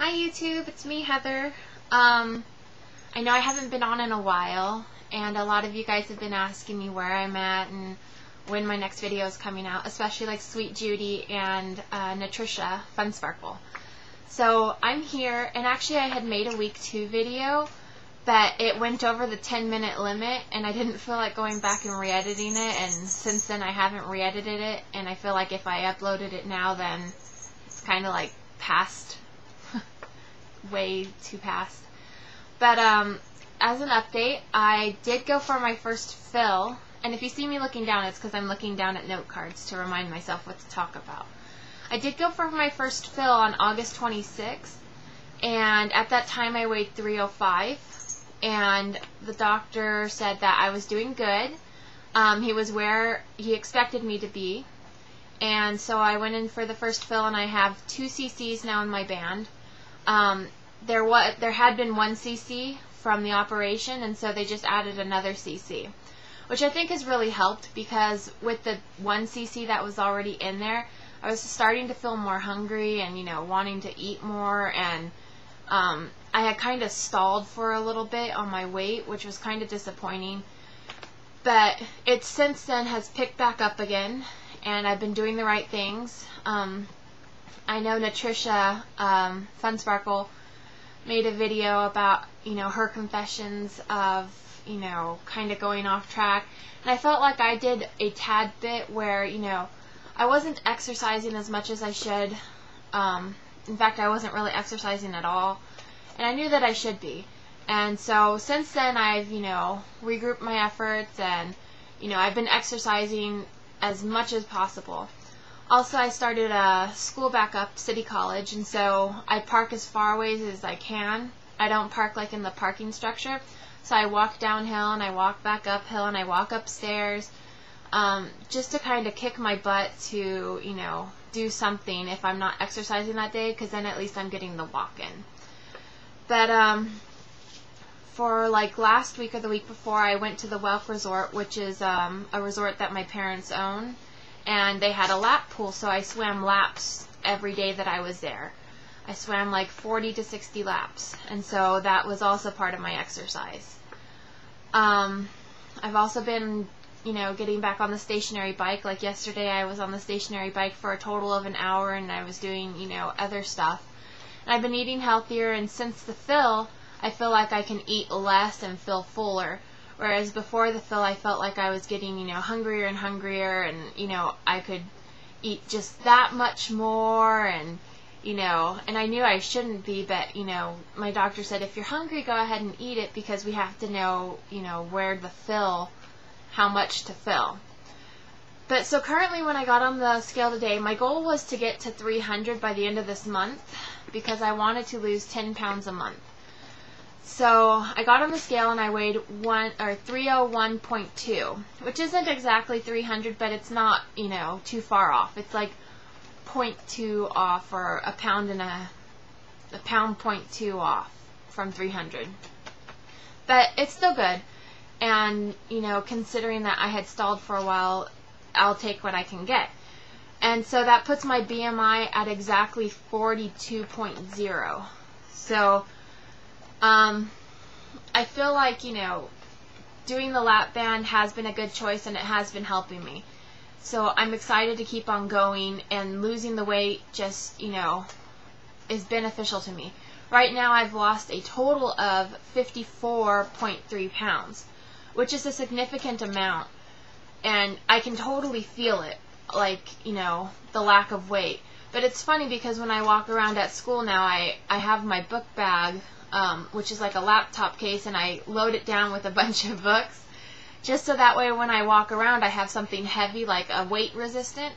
Hi YouTube, it's me, Heather. I know I haven't been on in a while, and a lot of you guys have been asking me where I'm at and when my next video is coming out, especially like Sweet Judy and Natricia Fun Sparkle. So I'm here, and actually I had made a week 2 video, but it went over the 10-minute limit, and I didn't feel like going back and re-editing it, and since then I haven't re-edited it, and I feel like if I uploaded it now, then it's kind of like past, way too past. But as an update, I did go for my first fill, and if you see me looking down, it's because I'm looking down at note cards to remind myself what to talk about. I did go for my first fill on August 26th, and at that time I weighed 305, and the doctor said that I was doing good. He was where he expected me to be, and so I went in for the first fill, and I have 2 cc's now in my band. There had been 1 cc from the operation, and so they just added another cc, which I think has really helped, because with the 1 cc that was already in there, I was starting to feel more hungry and, you know, wanting to eat more, and I had kind of stalled for a little bit on my weight, which was kind of disappointing. But it since then has picked back up again, and I've been doing the right things. I know Natricia Fun Sparkle made a video about, you know, her confessions of, you know, kind of going off track, and I felt like I did a tad bit where, you know, I wasn't exercising as much as I should. In fact, I wasn't really exercising at all, and I knew that I should be. And so since then I've, you know, regrouped my efforts, and, you know, I've been exercising as much as possible. Also, I started a school back up, City College, and so I park as far away as I can. I don't park like in the parking structure, so I walk downhill and I walk back uphill and I walk upstairs, just to kind of kick my butt to, you know, do something if I'm not exercising that day, because then at least I'm getting the walk in. But for like last week or the week before, I went to the Welk Resort, which is a resort that my parents own, and they had a lap pool, so I swam laps every day that I was there. I swam like 40 to 60 laps, and so that was also part of my exercise. I've also been, you know, getting back on the stationary bike. Like yesterday I was on the stationary bike for a total of an hour, and I was doing, you know, other stuff. And I've been eating healthier, and since the fill, I feel like I can eat less and feel fuller. Whereas before the fill, I felt like I was getting, you know, hungrier and hungrier, and, you know, I could eat just that much more, and, you know, and I knew I shouldn't be, but, you know, my doctor said, if you're hungry, go ahead and eat it, because we have to know, you know, where the fill, how much to fill. But so currently, when I got on the scale today, my goal was to get to 300 by the end of this month, because I wanted to lose 10 pounds a month. So I got on the scale and I weighed 301.2, which isn't exactly 300, but it's not, you know, too far off. It's like 0.2 off, or a pound 0.2 off from 300. But it's still good, and, you know, considering that I had stalled for a while, I'll take what I can get. And so that puts my BMI at exactly 42.0. So I feel like, you know, doing the lap band has been a good choice, and it has been helping me. So I'm excited to keep on going, and losing the weight just, you know, is beneficial to me. Right now I've lost a total of 54.3 pounds, which is a significant amount, and I can totally feel it, like, you know, the lack of weight. But it's funny, because when I walk around at school now, I have my book bag, which is like a laptop case, and I load it down with a bunch of books, just so that way when I walk around I have something heavy, like a weight resistant.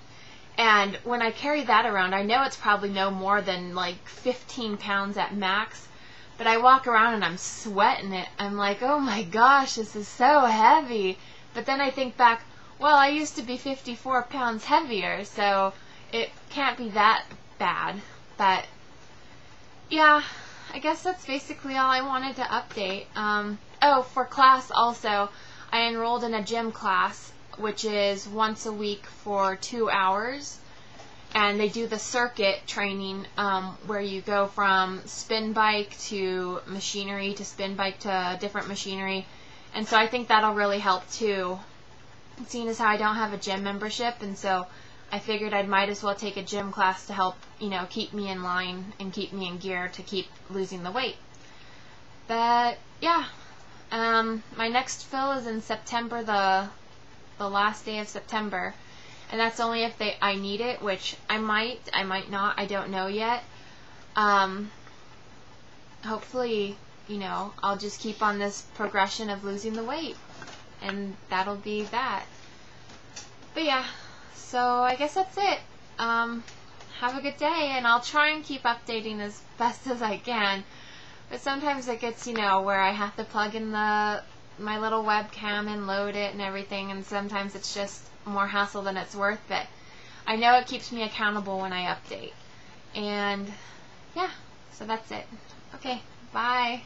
And when I carry that around, I know it's probably no more than like 15 pounds at max, but I walk around and I'm sweating it. I'm like, oh my gosh, this is so heavy. But then I think back, well, I used to be 54 pounds heavier, so it can't be that bad. But yeah, I guess that's basically all I wanted to update. Oh, for class also, I enrolled in a gym class, which is once a week for 2 hours, and they do the circuit training where you go from spin bike to machinery to spin bike to different machinery. And so I think that'll really help too, seeing as how I don't have a gym membership, and so I figured I might as well take a gym class to help, keep me in line and keep me in gear to keep losing the weight. But yeah, my next fill is in September, the last day of September, and that's only if I need it, which I might not, I don't know yet. Hopefully, I'll just keep on this progression of losing the weight, and that'll be that. But yeah, so I guess that's it. Have a good day, and I'll try and keep updating as best as I can. But sometimes it gets, where I have to plug in my little webcam and load it and everything, and sometimes it's just more hassle than it's worth, but I know it keeps me accountable when I update. And yeah, so that's it. Okay, bye.